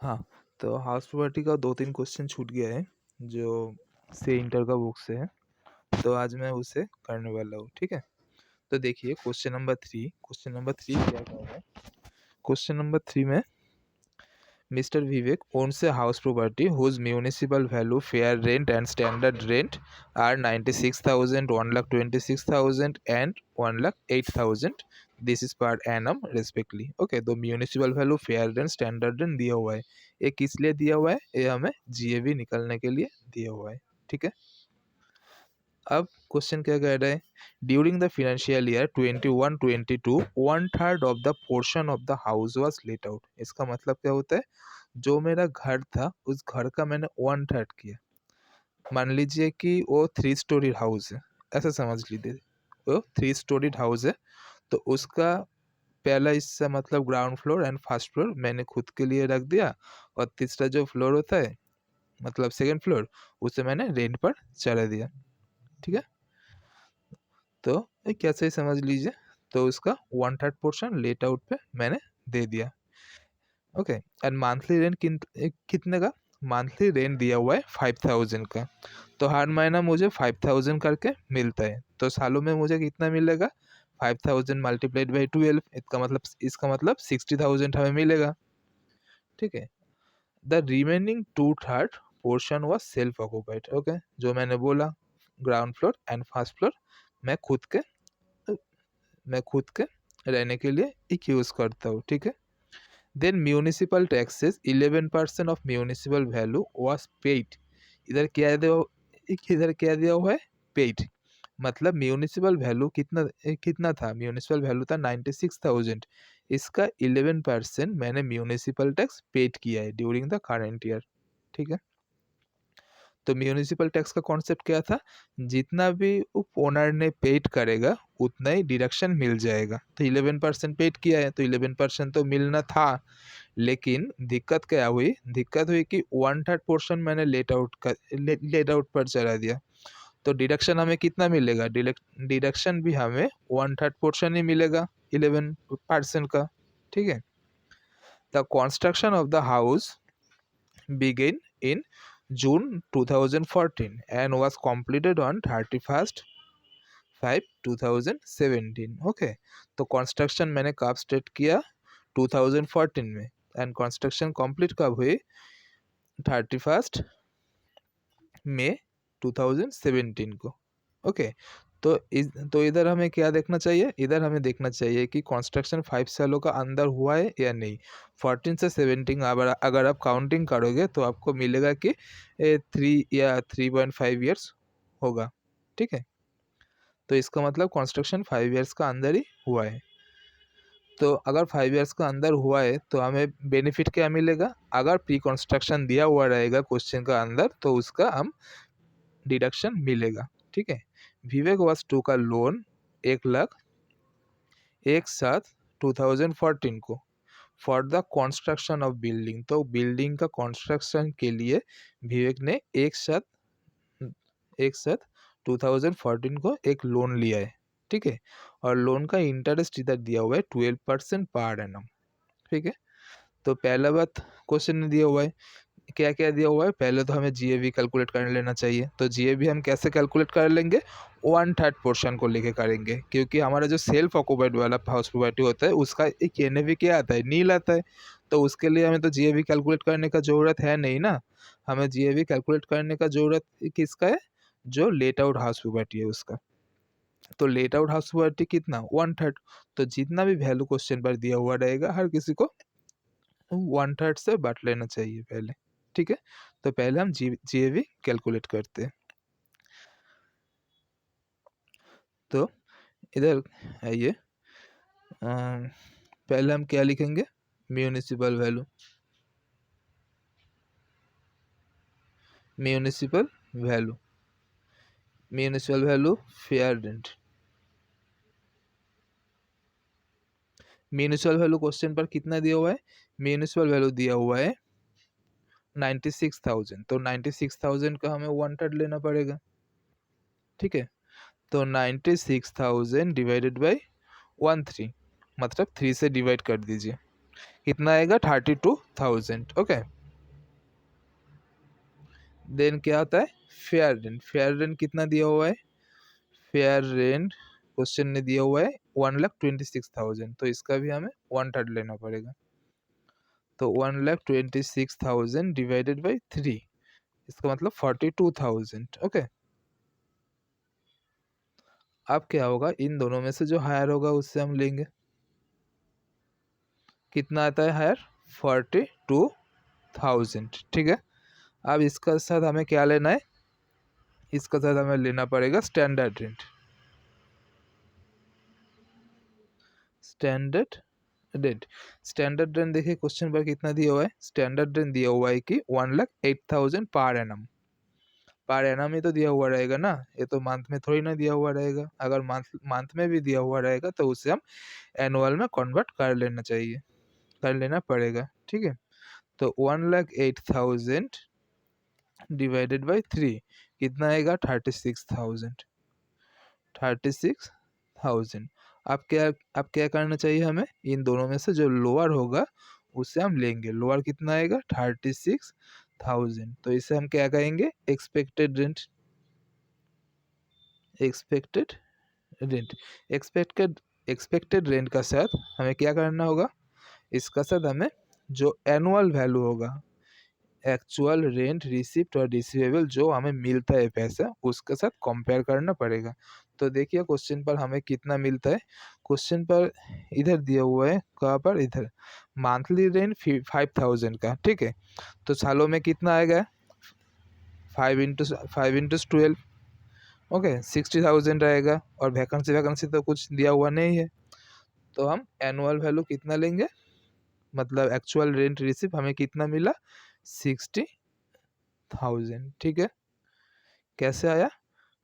हाँ, तो house property का 2-3 क्वेश्चन छूट गया है, जो से इंटर का बुक से है, तो आज मैं उसे करने वाला हूँ, ठीक है? तो देखिए क्वेश्चन नंबर 3 क्या कह रहा है? क्वेश्चन नंबर 3 में Mr. Vivek owns a house property whose municipal value, fair rent and standard rent are 96,000, 1,26,000 and 1,08,000. This is per annum respectively. Okay, तो municipal value, fair rent, standard rent दिया हुआ है। ये किस लिए दिया हुआ है? ये हमें जीएवी निकालने के लिए दिया हुआ है, ठीक है? अब क्वेश्चन क्या कह रहा है? During the financial year 21-22 1/3 of the portion of the house was let out. इसका मतलब क्या होता है? जो मेरा घर था उस घर का मैंने 1/3 किया। मान लीजिए कि वो 3 स्टोरी हाउस है, ऐसा समझ लीजिए वो 3 स्टोरी हाउस है, तो उसका पहला हिस्सा मतलब ground floor and first floor मैंने खुद के लिए रख दिया, और तीसरा जो फ्लोर होता है मतलब सेकंड फ्लोर, उसे मैंने रेंट पर चढ़ा दिया, ठीक है? तो ये कैसे समझ लीजिए, तो उसका 1/3 पोर्शन लेट आउट पे मैंने दे दिया। ओके, एंड मंथली रेंट कितने का? मंथली रेंट दिया हुआ है 5,000 का, तो हर महीना मुझे 5,000 करके मिलता है, तो सालों में मुझे कितना मिलेगा? 5,000 मल्टीप्लाइड बाई 12, इसका मतलब 60,000 हमें मिलेगा, ठीक है? The remaining 2/3 portion was self occupied. Okay, जो मैंने बोला ground floor and first floor मैं खुद के मैं खुद के रहने के लिए एक यूज करता हूँ, ठीक है? Then municipal taxes 11% of municipal value was paid. इधर क्या दिया हुआ है? पेड। मतलब म्यूनिसिपल वैल्यू कितना था? म्यूनिसिपल वैल्यू था 96,000। इसका 11% मैंने म्यूनिसिपल टैक्स पेड किया है ड्यूरिंग द करंट ईयर, ठीक है? तो म्यूनिसिपल टैक्स का कॉन्सेप्ट क्या था? जितना भी ओनर ने पेड करेगा उतना ही डिडक्शन मिल जाएगा। तो 11% पेड किया है तो 11% तो मिलना था, लेकिन दिक्कत क्या हुई? दिक्कत हुई कि 1/3 पोर्शन मैंने लेट आउट पर चला दिया, तो डिडक्शन हमें कितना मिलेगा? डिडक्शन भी हमें 1/3 पोर्शन ही मिलेगा 11% का, ठीक है? The construction of the house began in June 2014 and was completed on 31/5/2017. Okay, तो कंस्ट्रक्शन मैंने कब स्टार्ट किया? 2014 में, एंड कंस्ट्रक्शन कंप्लीट कब हुई? 31 मई 2017 को। ओके, तो इधर हमें क्या देखना चाहिए? इधर हमें देखना चाहिए कि कंस्ट्रक्शन 5 सालों का अंदर हुआ है या नहीं। 14 से 17 अगर आप काउंटिंग करोगे तो आपको मिलेगा कि 3 या 3.5 ईयर्स होगा, ठीक है? तो इसका मतलब कंस्ट्रक्शन 5 ईयर्स का अंदर ही हुआ है। तो अगर 5 ईयर्स का अंदर हुआ है तो हमें बेनिफिट क्या मिलेगा? अगर प्री कंस्ट्रक्शन दिया हुआ रहेगा क्वेश्चन का अंदर तो उसका हम डिडक्शन मिलेगा, ठीक है? विवेक वाज टूक अ लोन 1 लाख एक साथ 2014 को for the construction of building. तो बिल्डिंग का कंस्ट्रक्शन के लिए विवेक ने एक साथ 2014 को एक लोन लिया है, ठीक है? और लोन का इंटरेस्ट इधर दिया हुआ है 12% पर एनम, ठीक है? तो पहला बात क्वेश्चन में दिया हुआ है, क्या क्या दिया हुआ है? पहले तो हमें जीएवी कैलकुलेट कर लेना चाहिए। तो जीएवी हम कैसे कैलकुलेट कर लेंगे? 1/3 पोर्शन को लेके करेंगे, क्योंकि हमारा जो सेल्फ ऑक्यूपाइड वाला हाउस प्रॉपर्टी होता है उसका एक एनएवी क्या आता है? नील आता है। तो उसके लिए हमें तो जीएवी कैलकुलेट करने का ज़रूरत है नहीं ना। हमें जीएवी कैलकुलेट करने का ज़रूरत किसका है? जो लेट आउट हाउस प्रॉपर्टी है उसका। तो लेट आउट हाउस प्रॉपर्टी कितना? 1/3। तो जितना भी वैल्यू क्वेश्चन पर दिया हुआ रहेगा हर किसी को 1/3 से बांट लेना चाहिए पहले, ठीक है? तो पहले हम जीएवी कैलकुलेट करते हैं। तो इधर आइए, पहले हम क्या लिखेंगे? Municipal value, municipal value, municipal value, fair rent. Municipal value question पर कितना दिया हुआ है? म्यूनिसिपल वैल्यू दिया हुआ है 96,000, तो 96,000 का हमें 1/3 लेना पड़ेगा, ठीक है? तो 96,000 डिवाइडेड बाई 13, मतलब 3 से डिवाइड कर दीजिए, कितना आएगा? 32,000, ओके? देन क्या होता है फेयर रेंट। फेयर रेंट कितना दिया हुआ है, फेयर रेंट क्वेश्चन ने दिया हुआ है 1,26,000, तो इसका भी हमें 1/3 लेना पड़ेगा। तो 1,26,000 डिवाइडेड बाई 3, इसका मतलब 42,000। ओके, अब क्या होगा, इन दोनों में से जो हायर होगा उससे हम लेंगे। कितना आता है हायर, 42,000। ठीक है, अब इसका साथ हमें क्या लेना है, इसका साथ हमें लेना पड़ेगा standard rent. Standard rent, standard rent देखिए क्वेश्चन पर कितना दिया हुआ है, स्टैंडर्ड रेंट दिया हुआ है कि 1,08,000 पर एनम। पर एनम ही तो दिया हुआ रहेगा ना, ये तो मंथ में थोड़ी ना दिया हुआ रहेगा। अगर मंथ में भी दिया हुआ रहेगा तो उसे हम एनुअल में कन्वर्ट कर लेना चाहिए, कर लेना पड़ेगा। ठीक है, तो 1,08,000 डिवाइडेड बाई 3 कितना आएगा, 36,000। 36,000। अब क्या करना चाहिए हमें, इन दोनों में से जो लोअर होगा उसे हम लेंगे। लोअर कितना आएगा, 36,000, तो इसे हम क्या कहेंगे, expected rent. Expected rent, expected expected rent का साथ हमें क्या करना होगा, इसका साथ हमें जो एनुअल वैल्यू होगा, एक्चुअल रेंट रिसिप्ट और रिसीवेबल जो हमें मिलता है पैसा, उसके साथ कंपेयर करना पड़ेगा। तो देखिए क्वेश्चन पर हमें कितना मिलता है, क्वेश्चन पर इधर दिया हुआ है, कहाँ पर, इधर मंथली रेंट 5,000 का। ठीक है, तो सालों में कितना आएगा, 5 इंटू 12, ओके 60,000 आएगा। और वैकेंसी तो कुछ दिया हुआ नहीं है, तो हम एनुअल वैल्यू कितना लेंगे, मतलब एक्चुअल रेंट रिसिप्ट हमें कितना मिला, 60,000। ठीक है, कैसे आया,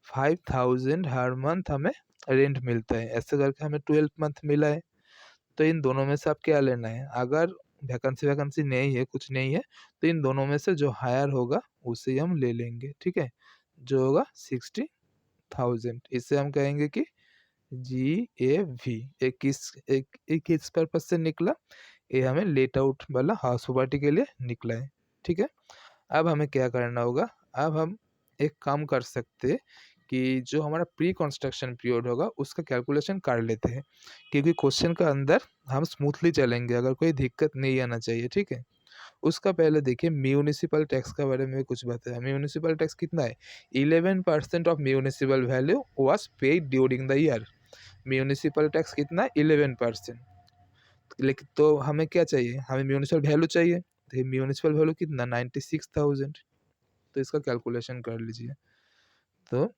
5,000 हर मंथ हमें रेंट मिलता है, ऐसे करके हमें 12 मंथ मिला है। तो इन दोनों में से आप क्या लेना है, अगर वैकेंसी नहीं है, कुछ नहीं है, तो इन दोनों में से जो हायर होगा उसे हम ले लेंगे। ठीक है, जो होगा 60,000, इससे हम कहेंगे कि GAV। एक किस पर्पज से निकला, ये हमें लेट आउट वाला हाउस प्रॉपर्टी के लिए निकला है। ठीक है, अब हमें क्या करना होगा, अब हम एक काम कर सकते कि जो हमारा प्री कंस्ट्रक्शन पीरियड होगा उसका कैलकुलेशन कर लेते हैं, क्योंकि क्वेश्चन का अंदर हम स्मूथली चलेंगे, अगर कोई दिक्कत नहीं आना चाहिए। ठीक है, उसका पहले देखिए म्यूनिसिपल टैक्स के बारे में कुछ बताया। म्यूनिसिपल टैक्स कितना है, 11% of municipal value was paid during the year. Municipal tax कितना है, 11%। लेकिन तो हमें क्या चाहिए, हमें म्यूनिसिपल वैल्यू चाहिए, तो म्यूनिसिपल वैल्यू कितना, 96,000। तो इसका कैलकुलेशन कर लीजिए, तो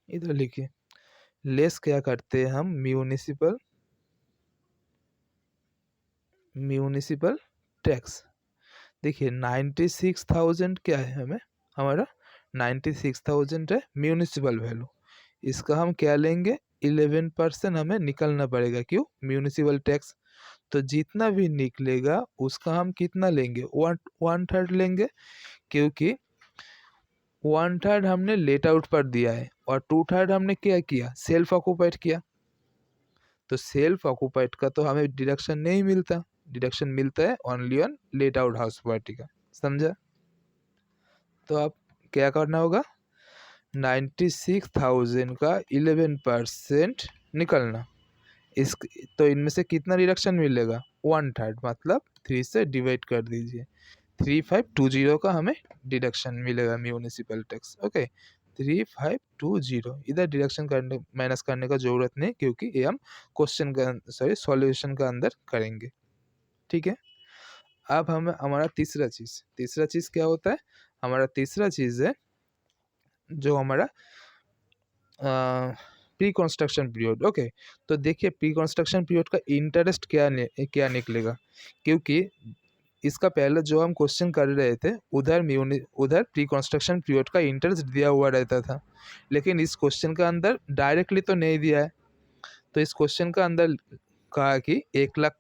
इधर लिखिए, लेस क्या करते हैं हम, म्यूनिसिपल टैक्स। देखिए 96,000 क्या है, हमें हमारा 96,000 है म्यूनिसिपल वैल्यू, इसका हम क्या लेंगे, 11% हमें निकलना पड़ेगा। क्यों, म्यूनिसिपल टैक्स, तो जितना भी निकलेगा उसका हम कितना लेंगे, 1/3 लेंगे, क्योंकि 1/3 हमने लेट आउट पर दिया है और 2/3 हमने क्या किया, सेल्फ ऑक्यूपाइड किया। तो सेल्फ ऑक्यूपाइड का तो हमें डिडक्शन नहीं मिलता, डिडक्शन मिलता है only on let out house property का। समझा, तो आप क्या करना होगा, 96,000 का 11% निकलना, इस तो इनमें से कितना डिडक्शन मिलेगा, 1/3, मतलब 3 से डिवाइड कर दीजिए, 3520 का हमें डिडक्शन मिलेगा म्यूनिसिपल टैक्स। ओके, 3520, इधर डिडक्शन करने माइनस करने का जरूरत नहीं, क्योंकि ये हम क्वेश्चन का सॉल्यूशन का अंदर करेंगे। ठीक है, अब हमें हमारा तीसरा चीज क्या होता है, हमारा तीसरा चीज है जो हमारा प्री कंस्ट्रक्शन पीरियड। ओके, तो देखिए प्री कंस्ट्रक्शन पीरियड का इंटरेस्ट क्या निकलेगा, क्योंकि इसका पहले जो हम क्वेश्चन कर रहे थे उधर प्री कंस्ट्रक्शन पीरियड का इंटरेस्ट दिया हुआ रहता था, लेकिन इस क्वेश्चन का अंदर डायरेक्टली तो नहीं दिया है। तो इस क्वेश्चन का अंदर कहा कि 1 लाख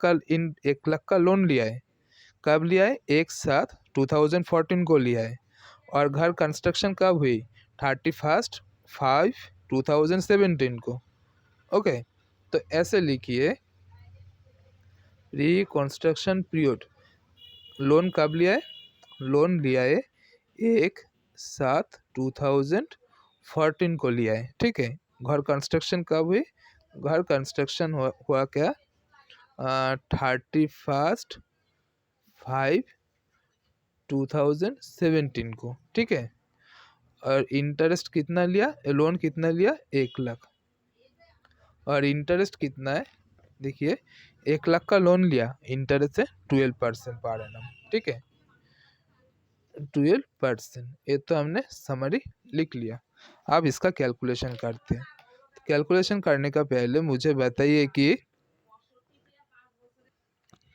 का लोन लिया है, कब लिया है, एक साथ 2014 को लिया है, और घर कंस्ट्रक्शन कब हुई, 31/5/2017 को। ओके, तो ऐसे लिखिए, प्री कंस्ट्रक्शन पीरियड, लोन कब लिया है, लोन लिया है एक सात 2014 को लिया है, ठीक है। घर कंस्ट्रक्शन कब हुई? घर कंस्ट्रक्शन हुआ क्या? 31/5/2017 को, ठीक है। और इंटरेस्ट कितना लिया? लोन कितना लिया? 1 लाख। और इंटरेस्ट कितना है? देखिए 1 लाख का लोन लिया, इंटरेस्ट है 12% पर एनम, ठीक है। 12%, ये तो हमने समरी लिख लिया। अब इसका कैलकुलेशन करते हैं। कैलकुलेशन करने का पहले मुझे बताइए कि,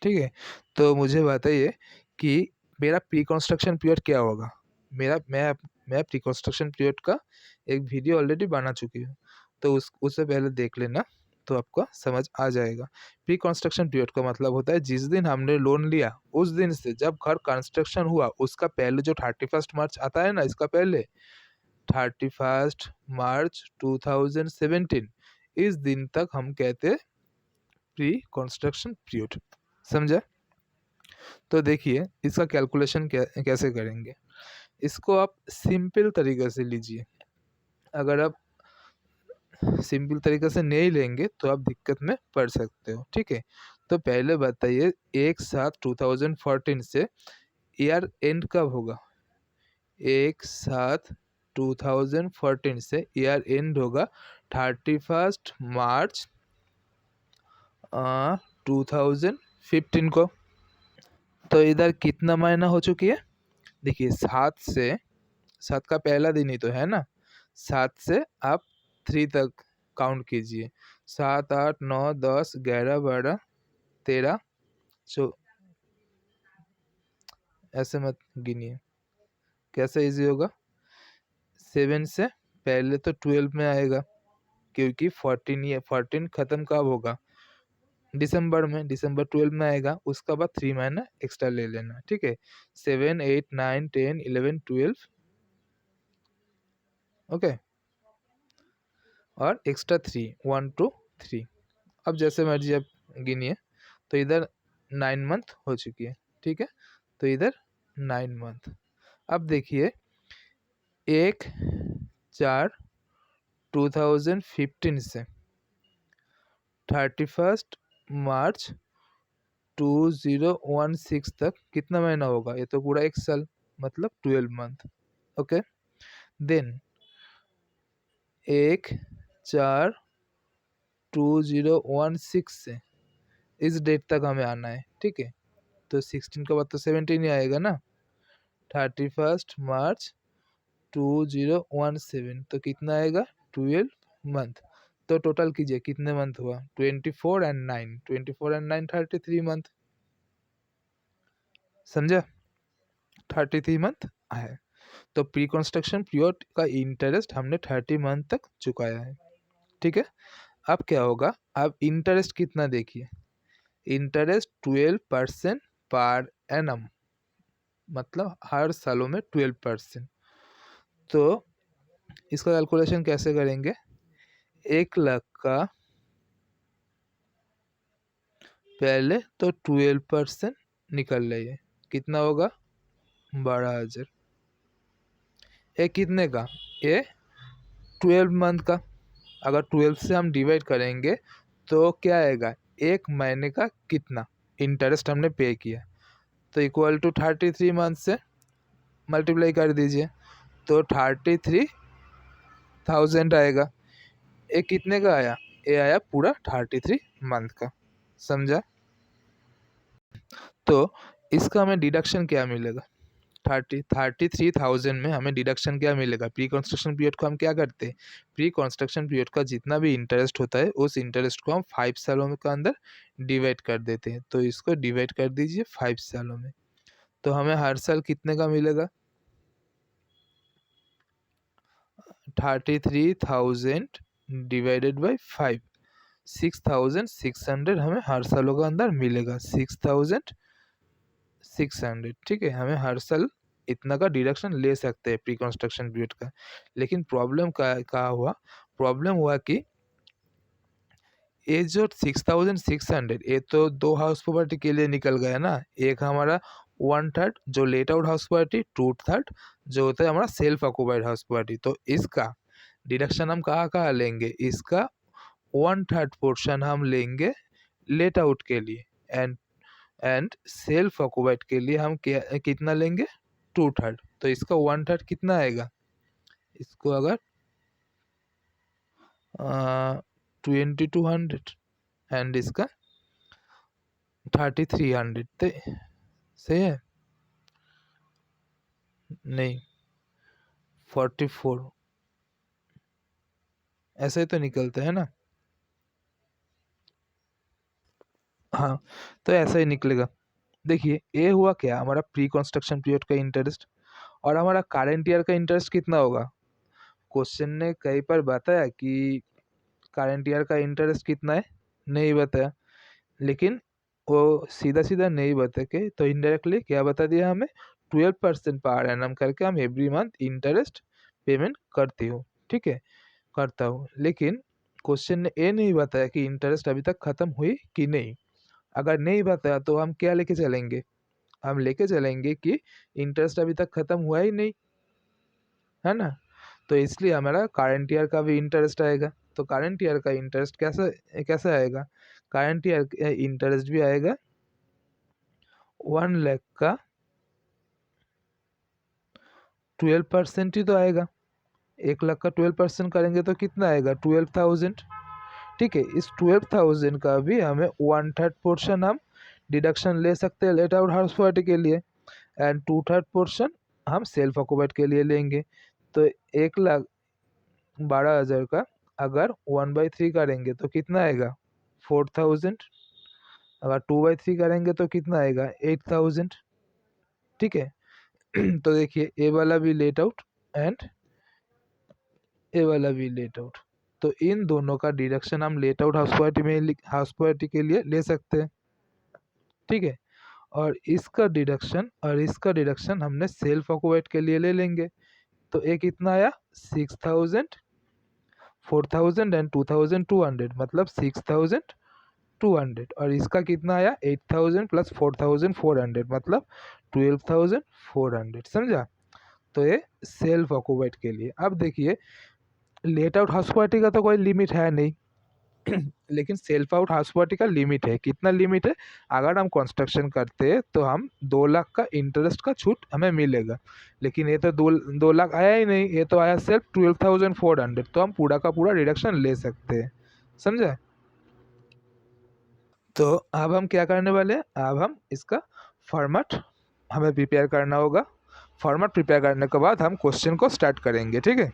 ठीक है, तो मुझे बताइए कि मेरा प्री कंस्ट्रक्शन पीरियड क्या होगा। मैं प्री कंस्ट्रक्शन पीरियड का एक वीडियो ऑलरेडी बना चुकी हूँ, तो उससे पहले देख लेना, तो आपको समझ आ जाएगा। प्री कंस्ट्रक्शन पीरियड का मतलब होता है जिस दिन हमने लोन लिया उस दिन से जब घर कंस्ट्रक्शन हुआ उसका पहले जो 31 मार्च आता है ना, इसका पहले 31 मार्च 2017, इस दिन तक हम कहते हैं प्री कंस्ट्रक्शन पीरियड। समझा? तो देखिए इसका कैलकुलेशन कैसे करेंगे। इसको आप सिंपल तरीके से लीजिए। अगर आप सिंपल तरीके से नहीं लेंगे तो आप दिक्कत में पड़ सकते हो, ठीक है। तो पहले बताइए 1/7/2014 से ईयर एंड कब होगा? 1/7/2014 से ईयर एंड होगा 31 मार्च 2015 को। तो इधर कितना महीना हो चुकी है? देखिए 7 का पहला दिन ही तो है ना, 7 से आप 3 तक काउंट कीजिए। 7 8 9 10 11 12 13 ऐसे मत गिनिए, कैसे इजी होगा? 7 से पहले तो 12 में आएगा, क्योंकि 14 खत्म कब होगा? दिसंबर में, दिसंबर 12 में आएगा। उसका बाद 3 महीना एक्स्ट्रा ले लेना, ठीक है। 7 8 9 10 11 12, ओके। और एक्स्ट्रा 3 1 2 3। अब जैसे मर्जी आप गिनिए। तो इधर 9 मंथ हो चुकी है, ठीक है। तो इधर 9 मंथ। अब देखिए 1/4/2015 से 31 मार्च 2016 तक कितना महीना होगा? ये तो पूरा 1 साल, मतलब 12 मंथ, ओके। देन 1/4/2016 से इस डेट तक हमें आना है, ठीक है। तो 16 के बाद तो 17 ही आएगा ना। 31 मार्च 2017, तो कितना आएगा? 12 मंथ। तो टोटल कीजिए कितने मंथ हुआ? 24 एंड 9, 24 एंड 9 33 मंथ। समझा? 33 मंथ है। तो प्री कंस्ट्रक्शन पीरियड का इंटरेस्ट हमने 30 मंथ तक चुकाया है, ठीक है। अब क्या होगा? अब इंटरेस्ट कितना देखिए, इंटरेस्ट 12% पर एनम, मतलब हर सालों में 12%। तो इसका कैलकुलेशन कैसे करेंगे? 1 लाख का पहले तो 12% निकल लीजिए, कितना होगा? 12,000। ये कितने का? ये 12 मंथ का। अगर 12 से हम डिवाइड करेंगे तो क्या आएगा? 1 महीने का कितना इंटरेस्ट हमने पे किया, तो इक्वल टू 33 मंथ से मल्टीप्लाई कर दीजिए, तो 33,000 आएगा। ये कितने का आया? ये आया पूरा 33 मंथ का। समझा? तो इसका हमें डिडक्शन क्या मिलेगा? 33,000 में हमें डिडक्शन क्या मिलेगा? प्री कंस्ट्रक्शन पीरियड को हम क्या करते हैं? प्री कंस्ट्रक्शन पीरियड का जितना भी इंटरेस्ट होता है उस इंटरेस्ट को हम 5 सालों में का अंदर डिवाइड कर देते हैं। तो इसको डिवाइड कर दीजिए 5 सालों में, तो हमें हर साल कितने का मिलेगा? 33,000 डिवाइडेड बाई 5, 6,600 हमें हर सालों का अंदर मिलेगा। 6,600, ठीक है। हमें हर साल इतना का डिडक्शन ले सकते हैं प्री कंस्ट्रक्शन पीरियड का। लेकिन प्रॉब्लम का हुआ? प्रॉब्लम हुआ कि ये जो 6,600 ये तो 2 हाउस प्रॉपर्टी के लिए निकल गया ना। एक हमारा 1/3 जो लेट आउट हाउस प्रॉपर्टी, 2/3 जो होता है हमारा सेल्फ ऑक्यूपाइड हाउस प्रॉपर्टी। तो इसका डिडक्शन हम कहाँ लेंगे, इसका 1/3 पोर्शन हम लेंगे लेट आउट के लिए, एंड सेल्फ ऑक्यूपाइड के लिए हम कितना लेंगे, 2/3। तो इसका 1/3 कितना आएगा, इसको अगर 2200 एंड इसका 3300 सही है, नहीं 44, ऐसे ही तो निकलता है ना। हाँ, तो ऐसा ही निकलेगा। देखिए ये हुआ क्या, हमारा प्री कंस्ट्रक्शन पीरियड का इंटरेस्ट, और हमारा करंट ईयर का इंटरेस्ट कितना होगा। क्वेश्चन ने कई बार बताया कि करंट ईयर का इंटरेस्ट कितना है, नहीं बताया, लेकिन वो सीधा सीधा नहीं बता के तो इनडायरेक्टली क्या बता दिया हमें, 12% पर एनम करके हम एवरी मंथ इंटरेस्ट पेमेंट करती हूँ, ठीक है, करता हूँ। लेकिन क्वेश्चन ने ये नहीं बताया कि इंटरेस्ट अभी तक ख़त्म हुई कि नहीं। अगर नहीं बताया तो हम क्या लेके चलेंगे, हम लेके चलेंगे कि इंटरेस्ट अभी तक ख़त्म हुआ ही नहीं, है ना। तो इसलिए हमारा करंट ईयर का भी इंटरेस्ट आएगा। तो करंट ईयर का इंटरेस्ट कैसा कैसा आएगा, करंट ईयर इंटरेस्ट भी आएगा 1 लाख का 12% ही तो आएगा। 1 लाख का 12% करेंगे तो कितना आएगा, 12,000, ठीक है। इस 12,000 का भी हमें 1/3 पोर्शन हम डिडक्शन ले सकते हैं लेट आउट हाउस प्रॉपर्टी के लिए, एंड 2/3 पोर्शन हम सेल्फ ऑक्यूपाइड के लिए लेंगे। तो 1,12,000 का अगर 1/3 करेंगे तो कितना आएगा, 4,000। अगर 2/3 करेंगे तो कितना आएगा, 8,000, ठीक है। तो देखिए ए वाला भी लेट आउट एंड ए वाला भी लेट आउट, तो इन दोनों का डिडक्शन हम लेट आउट हाउस प्रॉपर्टी के लिए ले सकते हैं, ठीक है। और इसका डिडक्शन हमने सेल्फ ऑक्यूपाइड के लिए ले लेंगे। तो एक कितना आया, 6,000, 4,000 एंड 2,200, मतलब 6,200, और इसका कितना आया, 8,000 प्लस 4,400, मतलब 12,400, समझा। तो ये सेल्फ ऑक्यूपाइड के लिए। अब देखिए लेट आउट हाउस प्रॉपर्टी का तो कोई लिमिट है नहीं, लेकिन सेल्फ आउट हाउस प्रॉपर्टी का लिमिट है। कितना लिमिट है, अगर हम कंस्ट्रक्शन करते हैं तो हम 2 लाख का इंटरेस्ट का छूट हमें मिलेगा, लेकिन ये तो 2 लाख आया ही नहीं, ये तो आया सिर्फ 12,400, तो हम पूरा का पूरा रिडक्शन ले सकते हैं, समझा। तो अब हम क्या करने वाले हैं, अब हम इसका फॉर्मेट हमें प्रिपेयर करना होगा। फॉर्मेट प्रिपेयर करने के बाद हम क्वेश्चन को स्टार्ट करेंगे, ठीक है।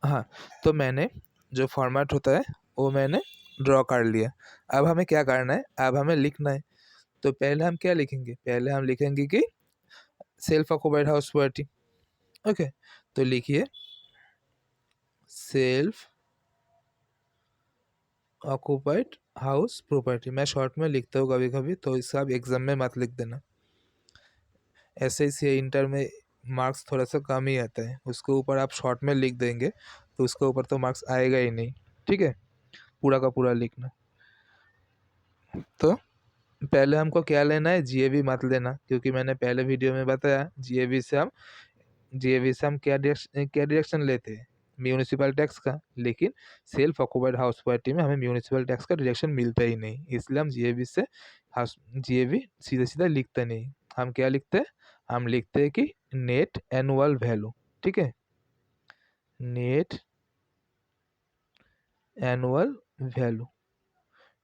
हाँ, तो मैंने जो फॉर्मेट होता है वो मैंने ड्रॉ कर लिया। अब हमें क्या करना है, अब हमें लिखना है। तो पहले हम क्या लिखेंगे, पहले हम लिखेंगे कि self occupied house property, okay. तो लिखिए सेल्फ ऑक्यूपाइड हाउस प्रॉपर्टी, मैं शॉर्ट में लिखता हूँ कभी कभी, तो इसका आप एग्जाम में मत लिख देना। ऐसे ही इंटर में मार्क्स थोड़ा सा कम ही आता है, उसके ऊपर आप शॉर्ट में लिख देंगे तो उसके ऊपर तो मार्क्स आएगा ही नहीं, ठीक है। पूरा का पूरा लिखना। तो पहले हमको क्या लेना है, जीएवी मत लेना, क्योंकि मैंने पहले वीडियो में बताया जीएवी से हम क्या डिडक्शन लेते हैं, म्यूनिसिपल टैक्स का। लेकिन सेल्फ ऑक्यूपाइड हाउस प्रॉपर्टी में हमें म्यूनिसिपल टैक्स का डिडक्शन मिलता ही नहीं, इसलिए हम जीएवी से जीएवी सीधा सीधा लिखते नहीं। हम क्या लिखते हैं, हम लिखते हैं कि नेट एनुअल वैल्यू, ठीक है, net annual value.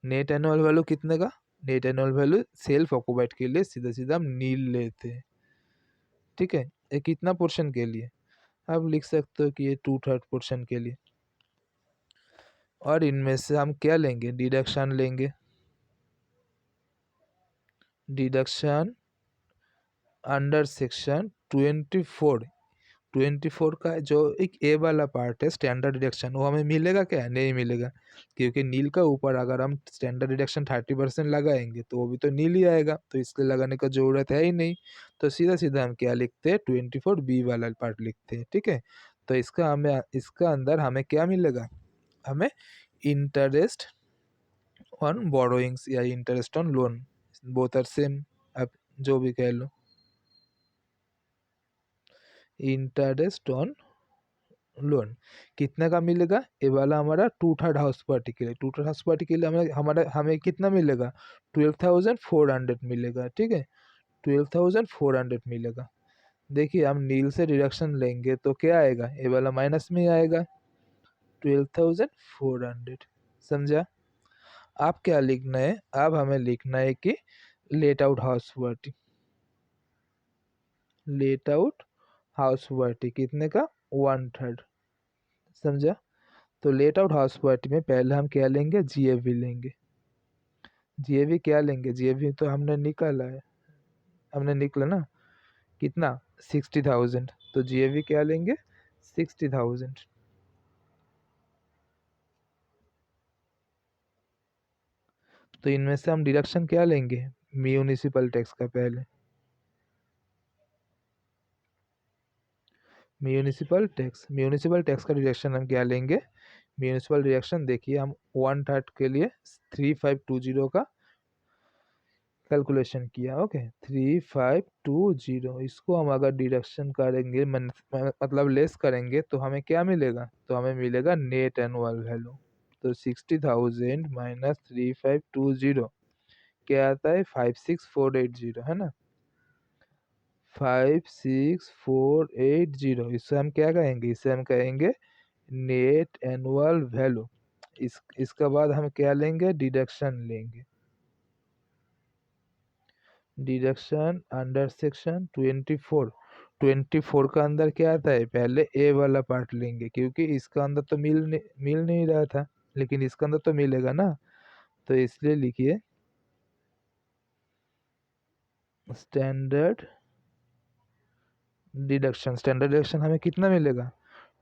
Net annual value कितने का, net annual value self occupied के लिए सीधा सीधा हम नील लेते हैं, ठीक है। ये कितना पोर्शन के लिए, आप लिख सकते हो कि ये 2/3 पोर्शन के लिए। और इनमें से हम क्या लेंगे, डिडक्शन लेंगे, डिडक्शन अंडर सेक्शन 24 का जो एक ए वाला पार्ट है स्टैंडर्ड डिडक्शन, वो हमें मिलेगा क्या, नहीं मिलेगा, क्योंकि नील का ऊपर अगर हम स्टैंडर्ड डिडक्शन 30% लगाएंगे तो वो भी तो नील ही आएगा, तो इसलिए लगाने का जरूरत है ही नहीं। तो सीधा सीधा हम क्या लिखते हैं, 24B वाला पार्ट लिखते हैं, ठीक है। तो इसका अंदर हमें क्या मिलेगा, हमें इंटरेस्ट ऑन बोरोइंग्स या interest on loan, both are same, आप जो भी कह लो, इंटरेस्ट ऑन लोन कितने का मिलेगा? ये वाला हमारा 2/3 हाउस पार्टी के लिए, 2/3 हाउस पार्टी के लिए हमें कितना मिलेगा? 12,400 मिलेगा। ठीक है, 12,400 मिलेगा। देखिए हम नील से डिडक्शन लेंगे तो क्या आएगा? ये वाला माइनस में आएगा 12,400। समझा? आप क्या लिखना है? अब हमें लिखना है कि let out house party, let out house party कितने का? 1/3। समझा? तो लेट आउट हाउस पार्टी में पहले हम क्या लेंगे? जीएवी लेंगे। जीएवी क्या लेंगे? जीएवी तो हमने निकाला है, हमने निकला ना कितना? 60,000। तो जीएवी क्या लेंगे? 60,000। तो इनमें से हम डिडक्शन क्या लेंगे? म्यूनिसिपल टैक्स का। पहले म्यूनिसिपल टैक्स का डिडक्शन हम क्या लेंगे? म्यूनिसिपल डिडक्शन देखिए हम 1/3 के लिए 3520 का कैलकुलेशन किया। ओके, 3520 इसको हम अगर डिडक्शन करेंगे मतलब लेस करेंगे तो हमें क्या मिलेगा? तो हमें मिलेगा नेट एनुअल वैल्यू। तो 60,000 माइनस 3520 क्या आता है? 56,480 है ना, 56,480। इससे हम क्या कहेंगे? इसे हम कहेंगे नेट एनुअल वैल्यू। इसके बाद हम क्या लेंगे? डिडक्शन लेंगे। डिडक्शन अंडर सेक्शन 24 का अंदर क्या आता है? पहले ए वाला पार्ट लेंगे क्योंकि इसका अंदर तो मिल नहीं रहा था, लेकिन इसका अंदर तो मिलेगा ना, तो इसलिए लिखिए स्टैंडर्ड डिडक्शन। स्टैंडर्ड डिडक्शन हमें कितना मिलेगा?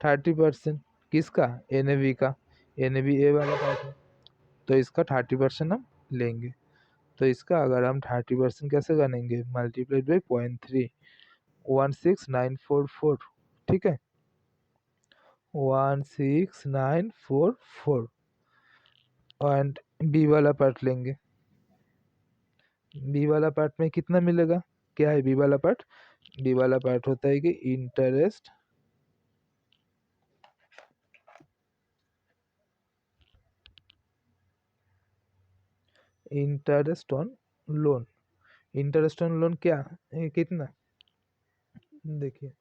30%। किसका? एनएवी का। एनएवी ए वाला पार्ट है, तो इसका 30% हम लेंगे। तो इसका अगर हम 30% कैसे गनेंगे? Multiplied by 0.3, 16,944। ठीक है, 16,944। एंड बी वाला पार्ट लेंगे। बी वाला पार्ट में कितना मिलेगा? क्या है बी वाला पार्ट? बी वाला पार्ट होता है कि interest on loan. Interest on loan क्या है? कितना? देखिए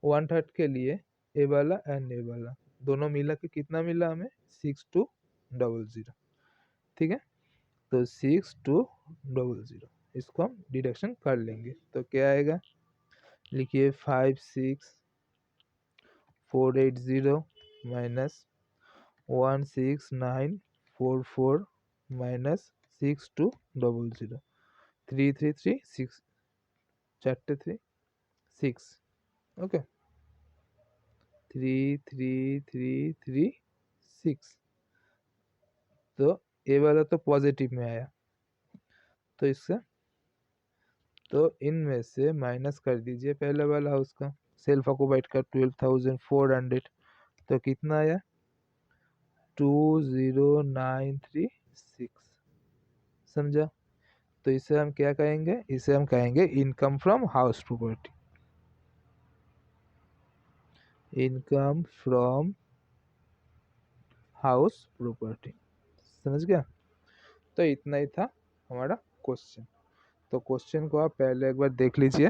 1/3 के लिए ए वाला एंड ए वाला दोनों मिला के कितना मिला हमें? 6200। ठीक है, तो 6200 इसको हम डिडक्शन कर लेंगे तो क्या आएगा? लिखिए 56,480 माइनस 16,944 माइनस 6200, 3336 4 3 6। ओके, 3336। तो ए वाला तो पॉजिटिव में आया, तो इससे तो इनमें से माइनस कर दीजिए पहले वाला उसका सेल्फ ऑक्युपाइड का 12,400। तो कितना आया? 20,936। समझा? तो इसे हम क्या कहेंगे? इसे हम कहेंगे income from house property. Income from house property. समझ गया? तो इतना ही था हमारा क्वेश्चन। तो क्वेश्चन को आप पहले एक बार देख लीजिए,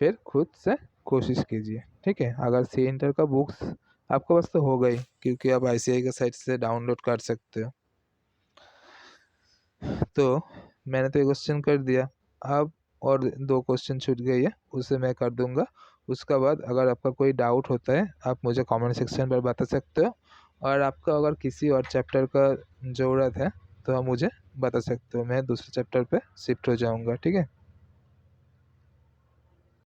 फिर खुद से कोशिश कीजिए। ठीक है, अगर सी इंटर का बुक्स आपके पास तो हो गई क्योंकि आप आईसीआई के साइट से डाउनलोड कर सकते हो। तो मैंने तो ये क्वेश्चन कर दिया, अब और 2 क्वेश्चन छूट गई है, उसे मैं कर दूंगा। उसके बाद अगर आपका कोई डाउट होता है आप मुझे कमेंट सेक्शन पर बता सकते हो, और आपका अगर किसी और चैप्टर का ज़रूरत है तो आप मुझे बता सकते हो, मैं दूसरे चैप्टर पे शिफ्ट हो जाऊंगा। ठीक है।